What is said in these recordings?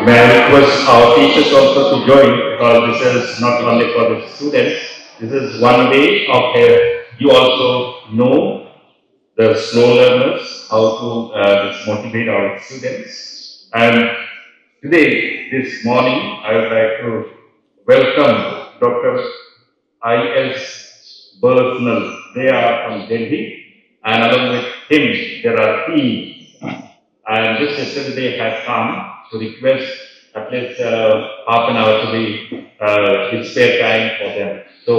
May I request our teachers also to join, because this is not only for the students, this is one way of you also know the slow learners how to motivate our students. And today, this morning, I would like to welcome Dr. I.S. Bernal. They are from Delhi, and along with him, there are teams. And this yesterday had come to request at least half an hour to be his spare time for them. So,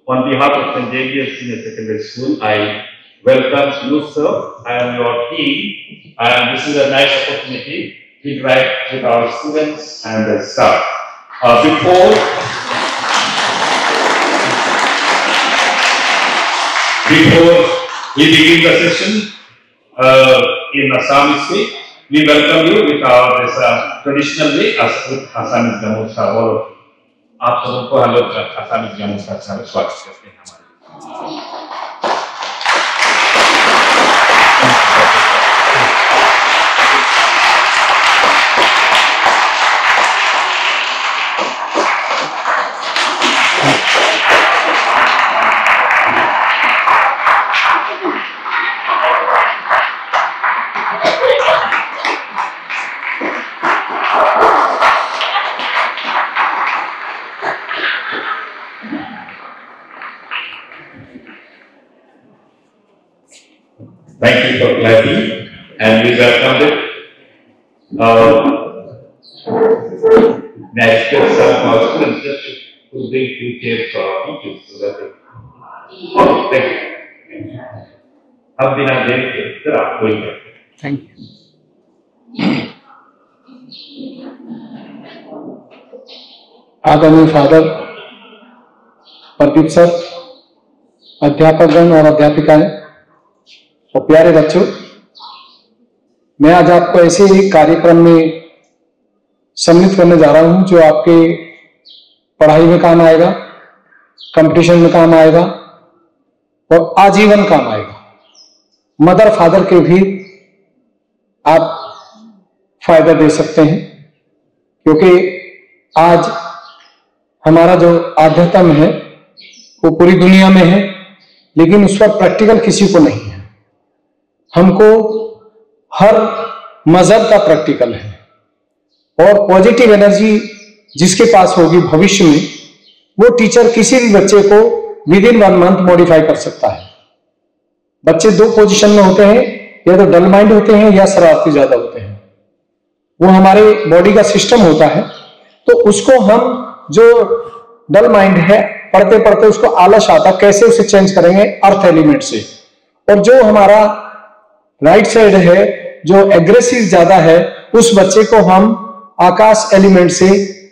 on behalf of St. Xavier's Senior Secondary School, I welcome you, sir, and your team. And this is a nice opportunity to interact with our students and the staff. Before we begin the session in Assamese way, we welcome you with our this traditional way with Assamese Gamusha. और आप सबको हम लोग Assamese Gamusha का स्वागत करते हैं हमारे। Thank you for clapping, and we welcome it. Next, our students just to bring few chairs for our teachers so that they. Oh, thank you. अब बिना देर के सर आप कोई कर। Thank you. आदरणीय फादर प्रदीप सर, अध्यापकगण और अध्यापिकाएं और प्यारे बच्चों, मैं आज आपको ऐसे ही कार्यक्रम में सम्मिलित करने जा रहा हूं जो आपके पढ़ाई में काम आएगा, कंपटीशन में काम आएगा और आजीवन काम आएगा। मदर फादर के भी आप फायदा दे सकते हैं, क्योंकि आज हमारा जो आध्यात्म है वो पूरी दुनिया में है, लेकिन उस पर प्रैक्टिकल किसी को नहीं है। हमको हर मजहब का प्रैक्टिकल है, और पॉजिटिव एनर्जी जिसके पास होगी भविष्य में, वो टीचर किसी भी बच्चे को विद इन 1 मंथ मॉडिफाई कर सकता है। बच्चे 2 पोजीशन में होते हैं, या तो डल माइंड होते हैं या शरारती ज्यादा होते हैं। वो हमारे बॉडी का सिस्टम होता है, तो उसको हम जो डल माइंड है, पढ़ते पढ़ते उसको आलस आता, कैसे उसे चेंज करेंगे? अर्थ एलिमेंट से। और जो हमारा राइट साइड है, जो एग्रेसिव ज्यादा है, उस बच्चे को हम आकाश एलिमेंट से,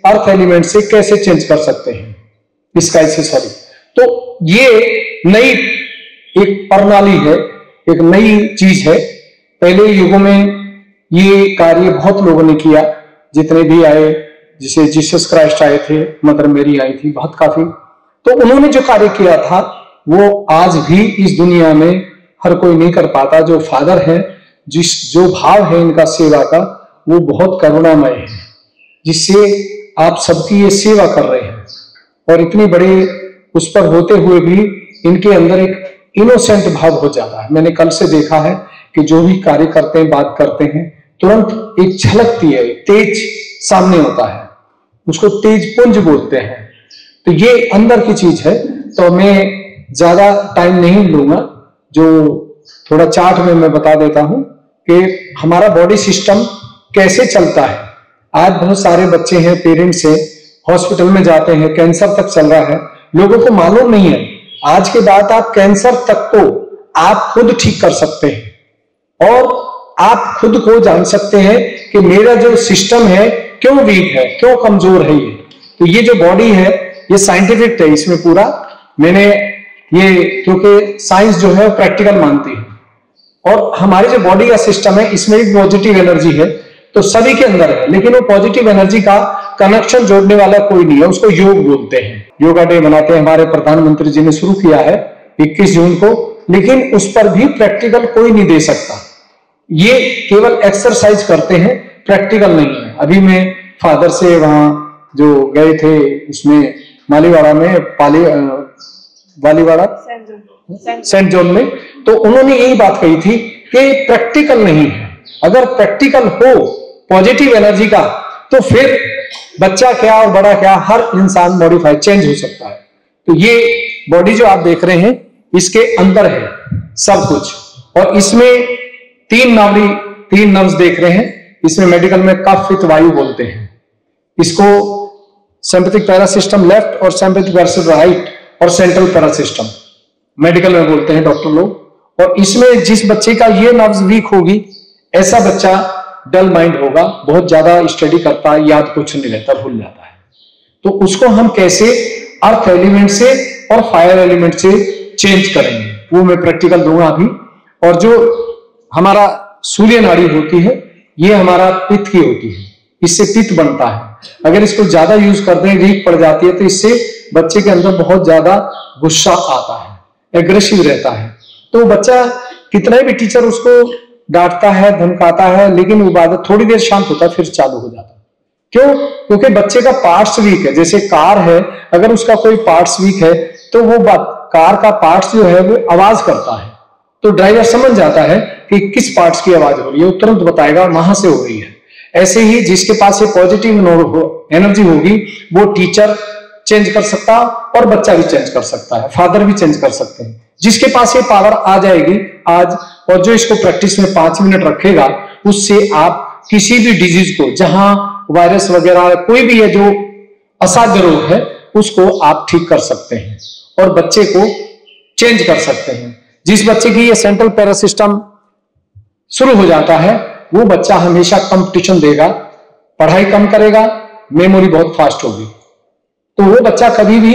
अर्थ एलिमेंट से कैसे चेंज कर सकते हैं? स्काई से, सॉरी। तो ये नई एक प्रणाली है, एक नई चीज है। पहले युगों में ये कार्य बहुत लोगों ने किया, जितने भी आए, जिसे जीसस क्राइस्ट आए थे, मदर मेरी आई थी, बहुत काफी। तो उन्होंने जो कार्य किया था वो आज भी इस दुनिया में हर कोई नहीं कर पाता। जो फादर है, जो भाव है इनका सेवा का, वो बहुत करुणामय है, जिससे आप सबकी ये सेवा कर रहे हैं। और इतनी बड़े उस पर होते हुए भी इनके अंदर एक इनोसेंट भाव हो जाता है। मैंने कल से देखा है कि जो भी कार्य करते हैं, बात करते हैं, तुरंत एक झलकती है, तेज सामने होता है, उसको तेज पुंज बोलते हैं। तो ये अंदर की चीज है। तो मैं ज्यादा टाइम नहीं लूंगा, जो थोड़ा चार्ट में मैं बता देता हूं कि हमारा बॉडी सिस्टम कैसे चलता है। आज बहुत सारे बच्चे हैं, पेरेंट्स हैं, हॉस्पिटल में जाते हैं, कैंसर तक चल रहा है, लोगों को मालूम नहीं है। आज के बाद आप कैंसर तक को आप खुद ठीक कर सकते हैं, और आप खुद को जान सकते हैं कि मेरा जो सिस्टम है क्यों वीक है, क्यों कमजोर है। ये तो ये जो बॉडी है ये साइंटिफिक है, इसमें पूरा मैंने ये, क्योंकि साइंस जो है प्रैक्टिकल मानती है, और हमारी जो बॉडी का सिस्टम है इसमें भी पॉजिटिव एनर्जी है, तो सभी के अंदर है। लेकिन वो पॉजिटिव एनर्जी का कनेक्शन जोड़ने वाला कोई नहीं है, उसको योग बोलते हैं। योगा डे मनाते हैं, हमारे प्रधानमंत्री जी ने शुरू किया है 21 जून को, लेकिन उस पर भी प्रैक्टिकल कोई नहीं दे सकता। ये केवल एक्सरसाइज करते हैं, प्रैक्टिकल नहीं है। अभी मैं फादर से वहां जो गए थे उसमें मालीवाड़ा में वालीवाड़ा सेंट जॉन में, तो उन्होंने यही बात कही थी कि प्रैक्टिकल नहीं है, अगर प्रैक्टिकल हो पॉजिटिव एनर्जी का तो फिर बच्चा क्या और बड़ा क्या हर इंसान मॉडिफाई चेंज हो सकता है। तो ये बॉडी जो आप देख रहे हैं इसके अंदर है सब कुछ, और इसमें तीन नर्व्स देख रहे हैं। इसमें मेडिकल में कफ पित्त वायु बोलते हैं इसको, सिंपैथिक पैरा सिस्टम लेफ्ट और सिंपैथिक पैरा सिस्टम राइट और सेंट्रल पैरा सिस्टम मेडिकल में बोलते हैं डॉक्टर लोग। और इसमें जिस बच्चे का ये नर्व्स वीक होगी ऐसा बच्चा डल माइंड होगा, बहुत ज्यादा स्टडी करता है, याद कुछ नहीं रहता, भूल जाता है। तो उसको हम कैसे अर्थ एलिमेंट से और फायर एलिमेंट से चेंज करेंगे वो मैं प्रैक्टिकल दूंगा अभी। और जो हमारा सूर्य नाड़ी होती है ये हमारा पित्त की होती है, इससे पित्त बनता है। अगर इसको ज्यादा यूज करते हैं वीक पड़ जाती है तो इससे बच्चे के अंदर बहुत ज्यादा गुस्सा आता है, एग्रेसिव रहता है। तो बच्चा कितना भी टीचर उसको डांटता है धमकाता है लेकिन वो बाद थोड़ी देर शांत होता है फिर चालू हो जाता है। क्यों? क्योंकि बच्चे का पार्ट्स वीक है। जैसे कार है, अगर उसका कोई पार्ट्स वीक है तो वो कार का पार्ट्स जो है वो आवाज करता है, तो ड्राइवर समझ जाता है कि किस पार्ट्स की आवाज हो रही है, वो तुरंत बताएगा वहां से हो रही है। ऐसे ही जिसके पास ये पॉजिटिव एनर्जी होगी वो टीचर चेंज कर सकता है और बच्चा भी चेंज कर सकता है, फादर भी चेंज कर सकते हैं। जिसके पास ये पावर आ जाएगी आज, और जो इसको प्रैक्टिस में 5 मिनट रखेगा, उससे आप किसी भी डिजीज को, जहां वायरस वगैरह कोई भी है जो असाध्य रोग है, उसको आप ठीक कर सकते हैं और बच्चे को चेंज कर सकते हैं। जिस बच्चे की ये सेंट्रल पैरा सिस्टम शुरू हो जाता है वो बच्चा हमेशा कंपटीशन देगा, पढ़ाई कम करेगा, मेमोरी बहुत फास्ट होगी, तो वो बच्चा कभी भी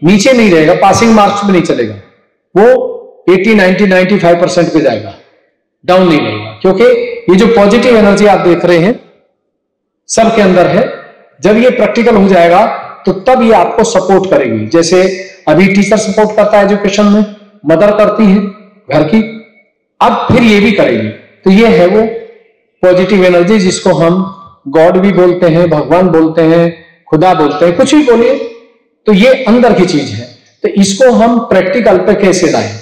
नीचे नहीं रहेगा, पासिंग मार्क्स में नहीं चलेगा, वो 80, 90, 95% पे जाएगा, डाउन नहीं रहेगा। क्योंकि ये जो पॉजिटिव एनर्जी आप देख रहे हैं सबके अंदर है। जब ये प्रैक्टिकल हो जाएगा तो तब ये आपको सपोर्ट करेगी। जैसे अभी टीचर सपोर्ट करता है एजुकेशन में, मदर करती है घर की, अब फिर ये भी करेगी। तो ये है वो पॉजिटिव एनर्जी जिसको हम गॉड भी बोलते हैं, भगवान बोलते हैं, खुदा बोलते हैं, कुछ भी बोलिए, तो ये अंदर की चीज है। तो इसको हम प्रैक्टिकल पे कैसे लाएं?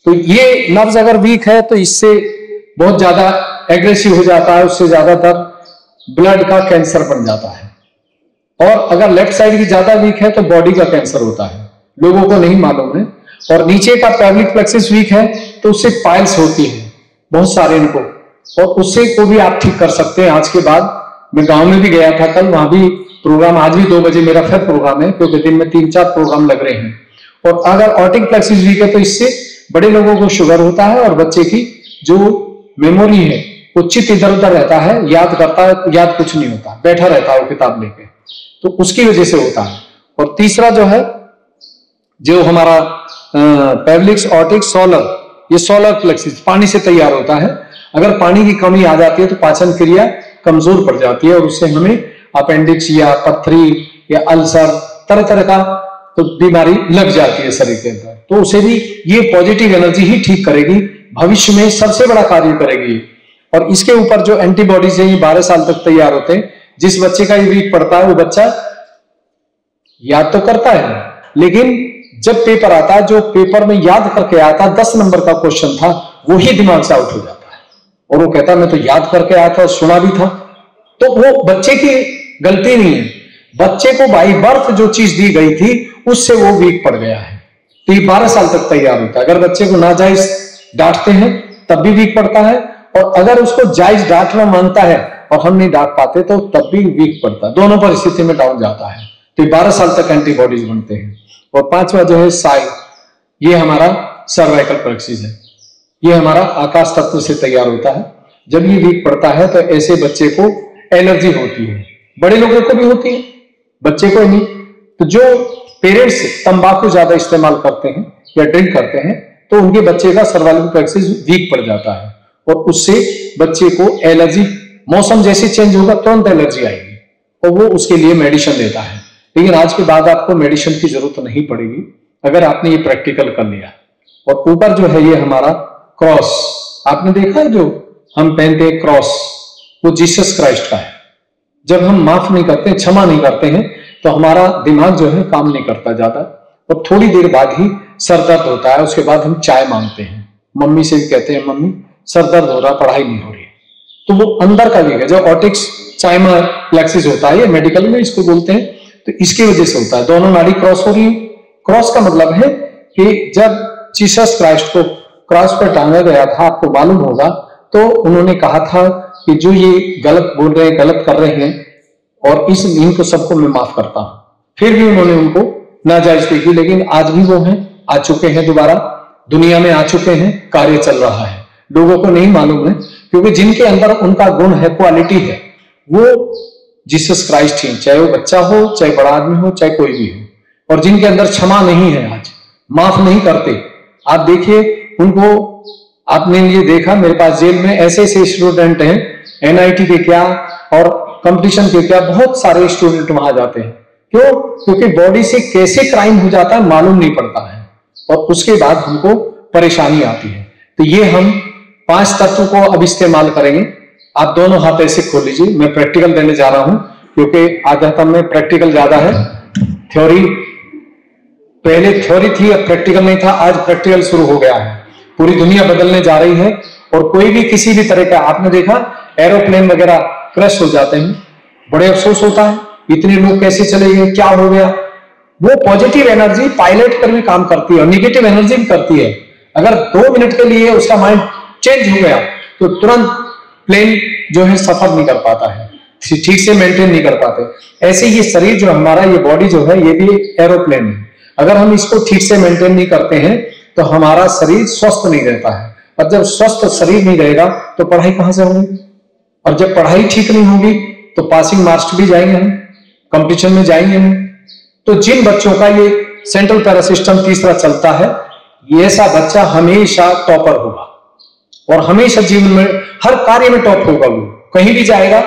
तो ये नर्व्स अगर वीक है तो इससे बहुत ज्यादा एग्रेसिव हो जाता है, उससे ज्यादातर ब्लड का कैंसर बन जाता है। और अगर लेफ्ट साइड की ज्यादा वीक है तो बॉडी का कैंसर होता है, लोगों को नहीं मालूम है। और नीचे का पेल्विक प्लेक्सस वीक है तो उससे पाइल्स होती है बहुत सारे इनको, और उससे को भी आप ठीक कर सकते हैं। आज के बाद मैं गांव में भी गया था कल, वहां भी प्रोग्राम, आज भी 2 बजे मेरा फिर प्रोग्राम है, क्योंकि दिन में 3-4 प्रोग्राम लग रहे हैं। और अगर ऑर्टिक प्लेक्सस वीक है तो इससे बड़े लोगों को शुगर होता है और बच्चे की जो मेमोरी है वो चित्त इधर उधर रहता है, याद करता है, याद कुछ नहीं होता, बैठा रहता है वो किताब लेके, तो उसकी वजह से होता है। और तीसरा जो है जो हमारा पेल्विक्स, ऑर्टिक, सोलर, ये सोलर प्लेक्सस पानी से तैयार होता है। अगर पानी की कमी आ जाती है तो पाचन क्रिया कमजोर पड़ जाती है और उससे हमें अपेंडिक्स या पथरी या अल्सर तरह तरह का तो बीमारी लग जाती है शरीर के अंदर। तो उसे भी ये पॉजिटिव एनर्जी ही ठीक करेगी, भविष्य में सबसे बड़ा कार्य करेगी। और इसके ऊपर जो एंटीबॉडीज है ये 12 साल तक तैयार होते हैं। जिस बच्चे का ये वीक पड़ता है वो बच्चा याद तो करता है, लेकिन जब पेपर आता है, जो पेपर में याद करके आया था 10 नंबर का क्वेश्चन था, वही दिमाग से आउट हो जाता है और वो कहता है मैं तो याद करके आया था, सुना भी था। तो वो बच्चे की गलती नहीं है, बच्चे को बाई बर्थ जो चीज दी गई थी उससे वो वीक पड़ गया है। तो ये 12 साल तक तैयार होता है। अगर बच्चे को नाजायज डांटते हैं तब भी वीक पड़ता है, और अगर उसको जायज डांटना मानता है और हम नहीं डांट पाते तो तब भी वीक पड़ता है। दोनों परिस्थिति में डाउन जाता है। तो 12 साल तक एंटीबॉडीज बनते हैं। और 5वां जो है साई, ये हमारा सर्वाइकल प्लेक्सस है, ये हमारा आकाश तत्व से तैयार होता है। जब ये वीक पड़ता है तो ऐसे बच्चे को एलर्जी होती है, बड़े लोगों को भी होती है, बच्चे को नहीं। तो जो पेरेंट्स तंबाकू ज्यादा इस्तेमाल करते हैं या ड्रिंक करते हैं तो उनके बच्चे का सर्वाइकल प्लेक्सस वीक पड़ जाता है और उससे बच्चे को एलर्जी, मौसम जैसे चेंज होगा तुरंत एलर्जी आएगी और वो उसके लिए मेडिसिन लेता है। लेकिन आज के बाद आपको मेडिसिन की जरूरत नहीं पड़ेगी अगर आपने ये प्रैक्टिकल कर लिया। और ऊपर जो है ये हमारा क्रॉस, आपने देखा है जो हम पहनते हैं क्रॉस, वो जीसस क्राइस्ट का है। जब हम माफ नहीं करते, क्षमा नहीं करते हैं, तो हमारा दिमाग जो है काम नहीं करता ज्यादा, और थोड़ी देर बाद ही सर दर्द होता है। उसके बाद हम चाय मांगते हैं, मम्मी से भी कहते हैं मम्मी सर दर्द हो रहा, पढ़ाई नहीं हो रही। तो वो अंदर का वीक है, जो ऑटिक्स चाइमा प्लेक्सिस होता है, ये मेडिकल में इसको बोलते हैं, तो इसकी वजह से होता है। दोनों नाड़ी क्रॉस हो रही है। क्रॉस का मतलब है कि जब जीसस क्राइस्ट को क्रॉस पर टांगा गया था, आपको मालूम होगा, तो उन्होंने कहा था कि जो ये गलत बोल रहे हैं, गलत कर रहे हैं, और इनको सबको मैं माफ करता हूं। फिर भी उन्होंने उनको नाजायज देखी, लेकिन आज भी वो हैं, आ चुके हैं, दोबारा दुनिया में आ चुके हैं, कार्य चल रहा है। लोगों को नहीं मालूम है, क्योंकि जिनके अंदर उनका गुण है, क्वालिटी है, वो जीसस क्राइस्ट ही, चाहे वो बच्चा हो, चाहे बड़ा आदमी हो, चाहे कोई भी हो। और जिनके अंदर क्षमा नहीं है, आज माफ नहीं करते, आप देखिए उनको, आपने ये देखा मेरे पास जेल में ऐसे ऐसे स्टूडेंट हैं, एनआईटी के क्या और कंपटीशन के क्या, बहुत सारे स्टूडेंट वहां जाते हैं। क्यों? क्योंकि बॉडी से कैसे क्राइम हो जाता है मालूम नहीं पड़ता है, और उसके बाद हमको परेशानी आती है। तो ये हम 5 तत्व को अब इस्तेमाल करेंगे। आप दोनों हाथ ऐसे खोल लीजिए, मैं प्रैक्टिकल देने जा रहा हूं, क्योंकि आध्यात्म में प्रैक्टिकल ज्यादा है। थ्योरी, पहले थ्योरी थी, अब प्रैक्टिकल नहीं था, आज प्रैक्टिकल शुरू हो गया है। पूरी दुनिया बदलने जा रही है, और कोई भी किसी भी तरह का, आपने देखा एरोप्लेन वगैरह क्रैश हो जाते हैं, बड़े अफसोस होता है, इतने लोग कैसे चले गए, क्या हो गया। वो पॉजिटिव एनर्जी पायलट पर भी काम करती है और निगेटिव एनर्जी भी करती है। अगर 2 मिनट के लिए उसका माइंड चेंज हो गया, तो तुरंत प्लेन जो है सफर नहीं कर पाता है, ठीक से मेंटेन नहीं कर पाते। ऐसे ये शरीर जो हमारा, ये बॉडी जो है, ये भी एक एरोप्लेन है। अगर हम इसको ठीक से मेंटेन नहीं करते हैं, तो हमारा शरीर स्वस्थ नहीं रहता है, और जब स्वस्थ शरीर नहीं रहेगा तो पढ़ाई कहां से होगी, और जब पढ़ाई ठीक नहीं होगी तो पासिंग मार्क्स भी जाएंगे, हम कंपटीशन में जाएंगे हम। तो जिन बच्चों का ये सेंट्रल पैरा सिस्टम तीसरा चलता है, ये ऐसा बच्चा हमेशा टॉपर होगा, और हमेशा जीवन में हर कार्य में टॉप होगा। वो कहीं भी जाएगा,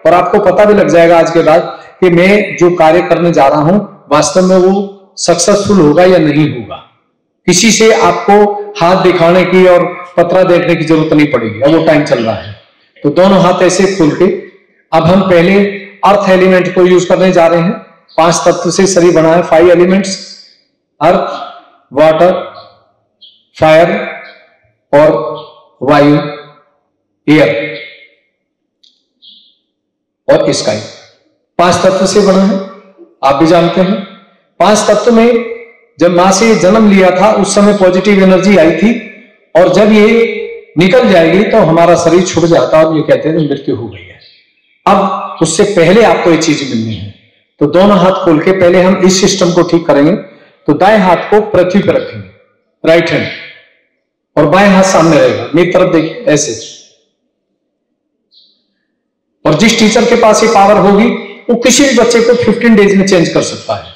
और आपको पता भी लग जाएगा आज के बाद कि मैं जो कार्य करने जा रहा हूं, वास्तव में वो सक्सेसफुल होगा या नहीं होगा। किसी से आपको हाथ दिखाने की और पत्रा देखने की जरूरत नहीं पड़ेगी, अब वो टाइम चल रहा है। तो दोनों हाथ ऐसे खोल के अब हम पहले अर्थ एलिमेंट को यूज करने जा रहे हैं। 5 तत्व से शरीर बना है, 5 एलिमेंट्स, अर्थ, वाटर, फायर और वायु, एयर और स्काई। 5 तत्व से बना है, आप भी जानते हैं। 5 तत्व में जब मां से जन्म लिया था, उस समय पॉजिटिव एनर्जी आई थी, और जब ये निकल जाएगी तो हमारा शरीर छूट जाता है, और ये कहते हैं मृत्यु हो गई है। अब उससे पहले आपको ये चीज मिलनी है। तो दोनों हाथ खोल के पहले हम इस सिस्टम को ठीक करेंगे। तो दाएं हाथ को पृथ्वी पर रखेंगे, राइट हैंड, और बाएं हाथ सामने रहेगा, मेरी तरफ देखिए ऐसे। और जिस टीचर के पास ये पावर होगी, वो किसी भी बच्चे को 15 डेज में चेंज कर सकता है,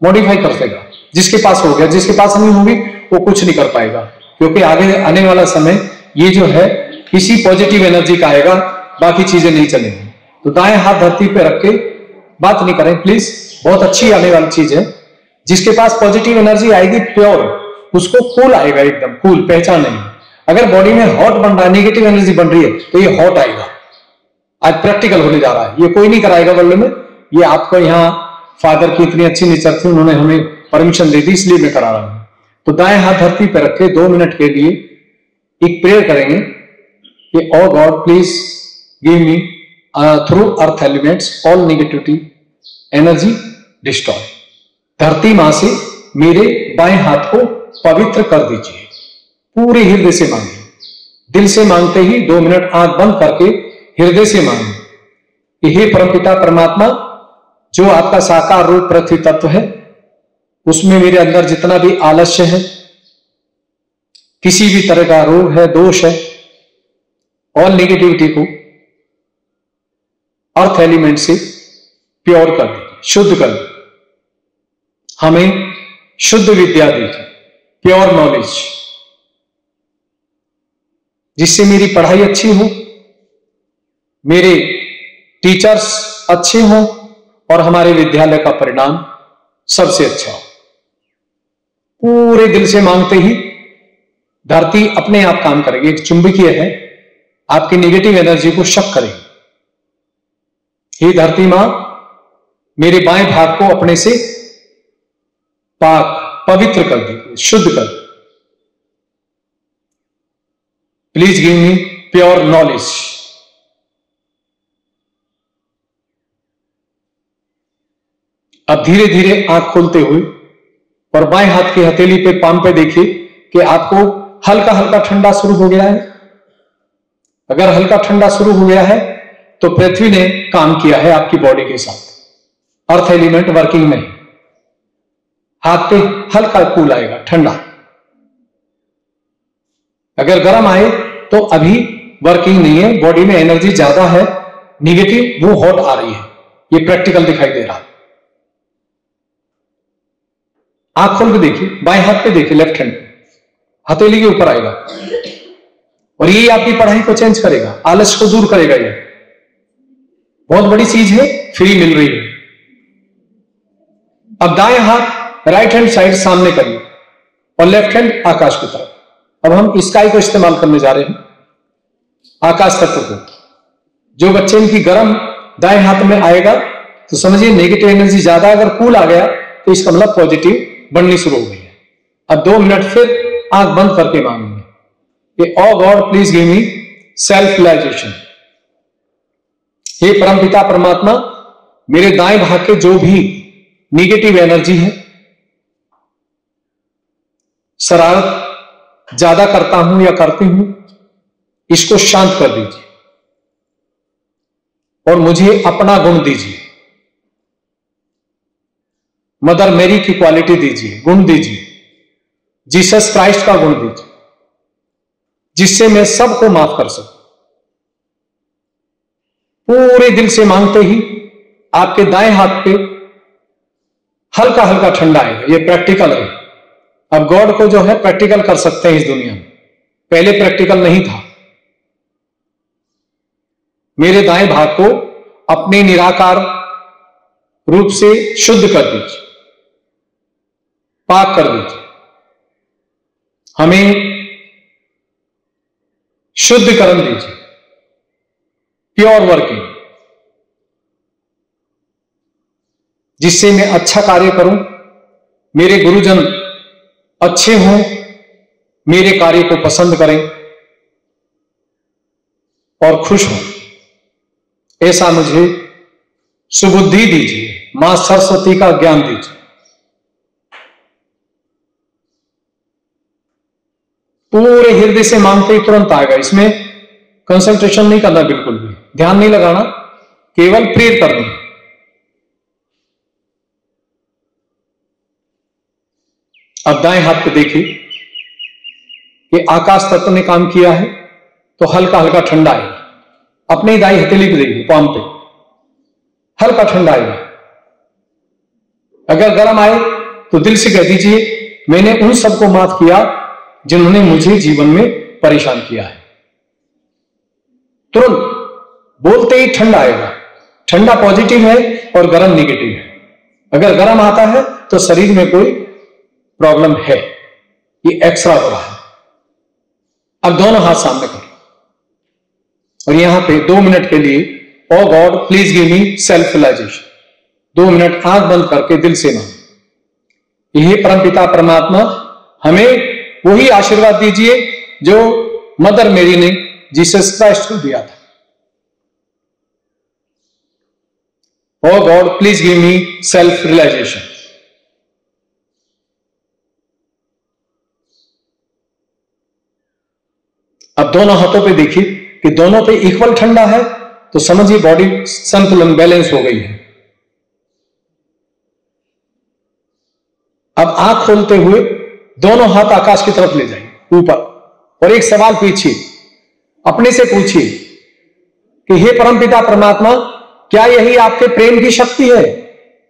मॉडिफाई कर देगा। जिसके पास हो गया, जिसके पास नहीं होगी वो कुछ नहीं कर पाएगा, क्योंकि आगे आने वाला समय ये जो है किसी पॉजिटिव एनर्जी का आएगा, बाकी चीजें नहीं चलेंगी। तो दाएं हाथ धरती पे रख के, बात नहीं करें प्लीज, बहुत अच्छी आने वाली चीज है। जिसके पास पॉजिटिव एनर्जी आएगी प्योर, उसको कूल आएगा, एकदम कूल, पहचान नहीं। अगर बॉडी में हॉट बन रहा है, नेगेटिव एनर्जी बन रही है, तो ये हॉट आएगा। आज प्रैक्टिकल होने जा रहा है, ये कोई नहीं कराएगा वर्ल्ड में, ये आपको यहाँ फादर की इतनी अच्छी नेचर थी, उन्होंने हमें परमिशन दे दी, इसलिए मैं करा रहा हूं। तो दाएं हाथ धरती पर रख के 2 मिनट के लिए एक प्रेयर करेंगे कि O God please give me through earth elements all negativity energy destroy. धरती मां से मेरे बाएं हाथ को पवित्र कर दीजिए। पूरे हृदय से मांगिए, दिल से मांगते ही 2 मिनट आंख बंद करके हृदय से मांगिए कि हे परमपिता परमात्मा, जो आपका साकार रूप पृथ्वी तत्व है, उसमें मेरे अंदर जितना भी आलस्य है, किसी भी तरह का रोग है, दोष है, और नेगेटिविटी को अर्थ एलिमेंट से प्योर कर दीजिए, शुद्ध कर दीजिए। हमें शुद्ध विद्या दीजिए, प्योर नॉलेज, जिससे मेरी पढ़ाई अच्छी हो, मेरे टीचर्स अच्छे हों, और हमारे विद्यालय का परिणाम सबसे अच्छा हो। पूरे दिल से मांगते ही धरती अपने आप काम करेगी, एक चुंबकीय है, आपकी नेगेटिव एनर्जी को शक करेगी। हे धरती मां, मेरे बाएं भाग को अपने से पाक पवित्र कर दीजिए, शुद्ध कर दीजिए। Please give me pure knowledge. अब धीरे धीरे आंख खोलते हुए और बाएं हाथ की हथेली पे, पाम पे देखिए कि आपको हल्का हल्का ठंडा शुरू हो गया है। अगर हल्का ठंडा शुरू हो गया है तो पृथ्वी ने काम किया है आपकी बॉडी के साथ, अर्थ एलिमेंट वर्किंग में। हाथ पे हल्का कूल आएगा, ठंडा। अगर गर्म आए तो अभी वर्किंग नहीं है, बॉडी में एनर्जी ज्यादा है, निगेटिव, वो हॉट आ रही है। ये प्रैक्टिकल दिखाई दे रहा है। आंख खोल के देखिए, बाएं हाथ पे देखिए, लेफ्ट हैंड हथेली के ऊपर आएगा और ये आपकी पढ़ाई को चेंज करेगा, आलस को दूर करेगा। ये बहुत बड़ी चीज है, फ्री मिल रही है। अब दाएं हाथ राइट हैंड साइड सामने करिए और लेफ्ट हैंड आकाश की तरफ। अब हम स्काई को इस्तेमाल करने जा रहे हैं, आकाश तत्व को। जो बच्चे इनकी गर्म दाएं हाथ में आएगा तो समझिए नेगेटिव एनर्जी ज्यादा, अगर कूल आ गया तो इसका मतलब पॉजिटिव बननी शुरू हो गई है। अब 2 मिनट फिर आंख बंद करके मांगेंगे कि O God please give me self realisation. हे परमपिता परमात्मा, मेरे दाएं भाग के जो भी निगेटिव एनर्जी है, शरारत ज्यादा करता हूं या करती हूं, इसको शांत कर दीजिए और मुझे अपना गुण दीजिए। मदर मेरी की क्वालिटी दीजिए, गुण दीजिए, जीसस क्राइस्ट का गुण दीजिए, जिससे मैं सबको माफ कर सकूं। पूरे दिल से मांगते ही आपके दाएं हाथ पे हल्का हल्का ठंडा आएगा। ये प्रैक्टिकल है। अब गॉड को जो है प्रैक्टिकल कर सकते हैं इस दुनिया में, पहले प्रैक्टिकल नहीं था। मेरे दाएं भाग को अपने निराकार रूप से शुद्ध कर दीजिए, पाक कर दीजिए। हमें शुद्धिकरण दीजिए, प्योर वर्किंग, जिससे मैं अच्छा कार्य करूं, मेरे गुरुजन अच्छे हों, मेरे कार्य को पसंद करें और खुश हों। ऐसा मुझे सुबुद्धि दीजिए, मां सरस्वती का ज्ञान दीजिए। पूरे हृदय से मांगते ही तुरंत आएगा। इसमें कंसंट्रेशन नहीं करना, बिल्कुल भी ध्यान नहीं लगाना, केवल प्रेयर करना। अब दाएं हाथ पे देखिए कि आकाश तत्व ने काम किया है तो हल्का हल्का ठंडा आएगा। अपने ही दाई हथेली पे देखिए, पाम पे हल्का ठंडा आएगा। अगर गर्म आए तो दिल से कह दीजिए, मैंने उन सबको माफ किया जिन्होंने मुझे जीवन में परेशान किया है। तुरंत बोलते ही ठंडा आएगा। ठंडा पॉजिटिव है और गर्म नेगेटिव है। अगर गर्म आता है तो शरीर में कोई प्रॉब्लम है, ये एक्स्ट्रा हो रहा है। अब दोनों हाथ सामने करो और यहां पे 2 मिनट के लिए O God please give me self realisation. 2 minute आंख बंद करके दिल से मांगो, यही परमपिता परमात्मा हमें वही आशीर्वाद दीजिए जो मदर मेरी ने जीसस क्राइस्ट को दिया था। O God please give me self realisation. अब दोनों हाथों पे देखिए कि दोनों पे इक्वल ठंडा है, तो समझिए बॉडी संतुलन, बैलेंस हो गई है। अब आंख खोलते हुए दोनों हाथ आकाश की तरफ ले जाइए, ऊपर, और एक सवाल पूछिए, अपने से पूछिए कि हे परमपिता परमात्मा, क्या यही आपके प्रेम की शक्ति है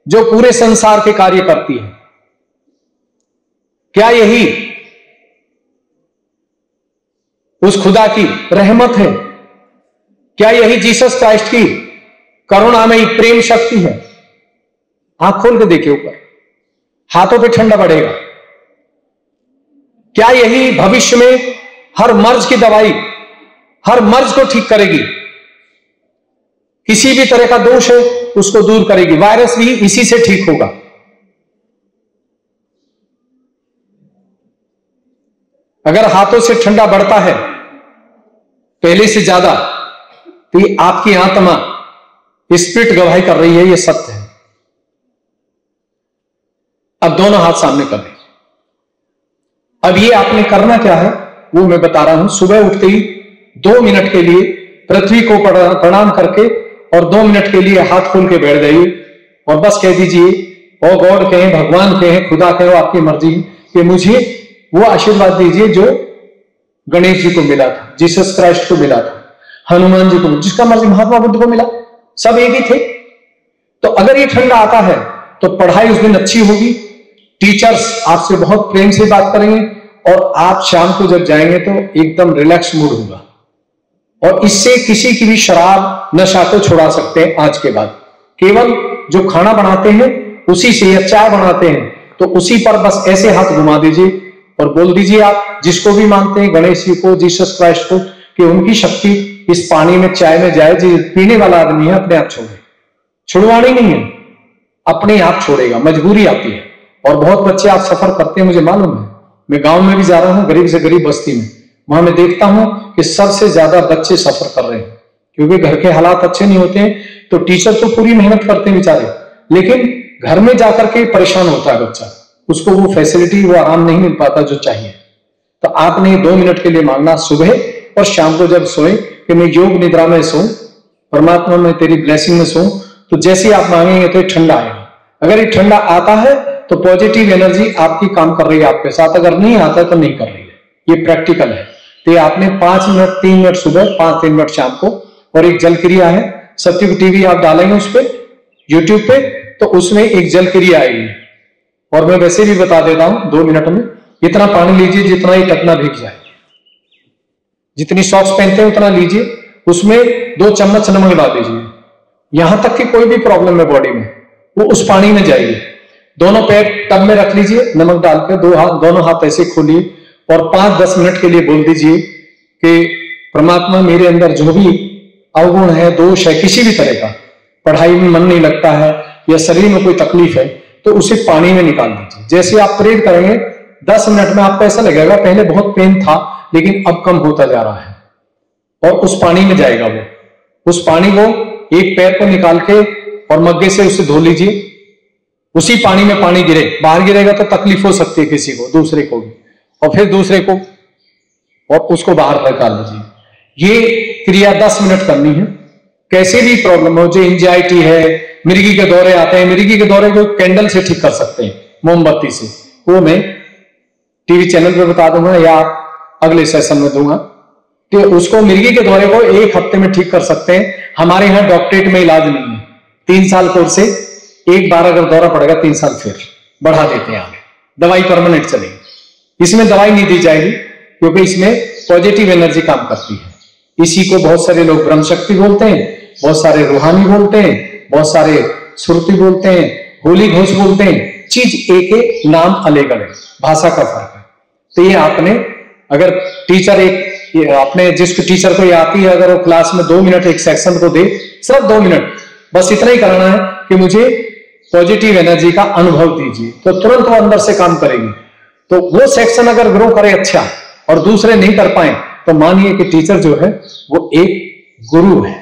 जो पूरे संसार के कार्य करती है? क्या यही उस खुदा की रहमत है? क्या यही जीसस क्राइस्ट की करुणामयी प्रेम शक्ति है? आंख खोल के देखिए ऊपर, हाथों पे ठंडा बढ़ेगा। क्या यही भविष्य में हर मर्ज की दवाई, हर मर्ज को ठीक करेगी? किसी भी तरह का दोष है उसको दूर करेगी। वायरस भी इसी से ठीक होगा। अगर हाथों से ठंडा बढ़ता है पहले से ज्यादा, तो ये आपकी आत्मा स्पिरिट गवाही कर रही है, ये सत्य है। अब दोनों हाथ सामने कर लें। अब ये आपने करना क्या है वो मैं बता रहा हूं। सुबह उठते ही 2 मिनट के लिए पृथ्वी को प्रणाम करके और 2 मिनट के लिए हाथ खोल के बैठ जाइए और बस कह दीजिए, ओ गॉड कहें, भगवान कहें, खुदा कहें, आपकी मर्जी, कि मुझे वो आशीर्वाद दीजिए जो गणेश जी को मिला था, जीसस क्राइस्ट को मिला था, हनुमान जी को, जिसका मर्जी, महात्मा बुद्ध को मिला, सब एक ही थे। तो अगर ये ठंडा आता है तो पढ़ाई उस दिन अच्छी होगी, टीचर्स आपसे बहुत प्रेम से बात करेंगे और आप शाम को जब जाएंगे तो एकदम रिलैक्स मूड होगा। और इससे किसी की भी शराब नशा को छुड़ा सकते हैं। आज के बाद केवल जो खाना बनाते हैं उसी से, या चाय बनाते हैं तो उसी पर बस ऐसे हाथ घुमा दीजिए और बोल दीजिए आप जिसको भी मानते हैं, गणेश जी को, जीसस क्राइस्ट को, कि उनकी शक्ति इस पानी में, चाय में जाए। जो पीने वाला आदमी है अपने आप छोड़े, छुड़वानी नहीं है, अपने आप छोड़ेगा, मजबूरी आती है। और बहुत बच्चे आप सफर करते हैं, मुझे मालूम है। मैं गांव में भी जा रहा हूं, गरीब से गरीब बस्ती में, वहां मैं देखता हूं कि सबसे ज्यादा बच्चे सफर कर रहे हैं, क्योंकि घर के हालात अच्छे नहीं होते हैं। तो टीचर तो पूरी मेहनत करते हैं बेचारे, लेकिन घर में जाकर के परेशान होता है बच्चा, उसको वो फैसिलिटी, वो आराम नहीं मिल पाता जो चाहिए। तो आपने 2 मिनट के लिए मांगना सुबह और शाम को जब सोए कि मैं योग निद्रा में सोऊं, परमात्मा मैं तेरी ब्लेसिंग में सोऊं। तो जैसे आप मांगेंगे तो ये ठंडा आएगा। अगर ये ठंडा आता है तो पॉजिटिव एनर्जी आपकी काम कर रही है आपके साथ, अगर नहीं आता है तो नहीं कर रही है। ये प्रैक्टिकल है। तो ये आपने 5 मिनट, 3 मिनट सुबह, 5-3 मिनट शाम को, और एक जल क्रिया है, सत्युग टीवी आप डालेंगे उस पर, यूट्यूब पे, तो उसमें एक जल क्रिया आएगी। और मैं वैसे भी बता देता हूं 2 मिनट में, इतना पानी लीजिए जितना ही टकना भीग जाए, जितनी सॉक्स पहनते हैं उतना लीजिए, उसमें 2 चम्मच नमक डाल दीजिए। यहां तक कि कोई भी प्रॉब्लम है बॉडी में, वो उस पानी में जाएगी। दोनों पैर टब में रख लीजिए, नमक डालकर दोनों हाथ ऐसे खोलिए और 5-10 मिनट के लिए बोल दीजिए कि परमात्मा मेरे अंदर जो भी अवगुण है, दोष है, किसी भी तरह का, पढ़ाई में मन नहीं लगता है या शरीर में कोई तकलीफ है, तो उसे पानी में निकाल दीजिए। जैसे आप प्रेयर करेंगे 10 मिनट में आपको ऐसा लगेगा पहले बहुत पेन था लेकिन अब कम होता जा रहा है, और उस पानी में जाएगा वो। उस पानी को एक पैर को निकाल के और मग्गे से उसे धो लीजिए। उसी पानी में पानी गिरे, बाहर गिरेगा तो तकलीफ हो सकती है किसी को, दूसरे को भी, और फिर दूसरे को, और उसको बाहर निकाल लीजिए। ये क्रिया 10 मिनट करनी है। कैसे भी प्रॉब्लम हो, जो एंजाइटी है, मिर्गी के दौरे आते हैं, मिर्गी के दौरे को कैंडल से ठीक कर सकते हैं, मोमबत्ती से, वो मैं टीवी चैनल पे बता दूंगा या अगले सेशन में दूंगा। तो उसको, मिर्गी के दौरे को 1 हफ्ते में ठीक कर सकते हैं। हमारे यहाँ डॉक्टरेट में इलाज नहीं है, 3 साल कोर्स से, एक बार अगर दौरा पड़ेगा 3 साल फिर बढ़ा देते हैं आगे, दवाई परमानेंट चलेगी। इसमें दवाई नहीं दी जाएगी क्योंकि इसमें पॉजिटिव एनर्जी काम करती है। इसी को बहुत सारे लोग ब्रह्म शक्ति बोलते हैं, बहुत सारे रूहानी बोलते हैं, बहुत सारे श्रुति बोलते हैं, होली घोष बोलते हैं। चीज एक एक, नाम अलग अलग, भाषा का फर्क है। तो ये आपने, अगर टीचर अपने जिसको टीचर को ये आती है, अगर वो क्लास में 2 मिनट एक सेक्शन को दे, सिर्फ 2 मिनट बस इतना ही करना है कि मुझे पॉजिटिव एनर्जी का अनुभव दीजिए, तो तुरंत वो अंदर से काम करेगी। तो वो सेक्शन अगर ग्रो करे अच्छा और दूसरे नहीं कर पाए, तो मानिए कि टीचर जो है वो एक गुरु है,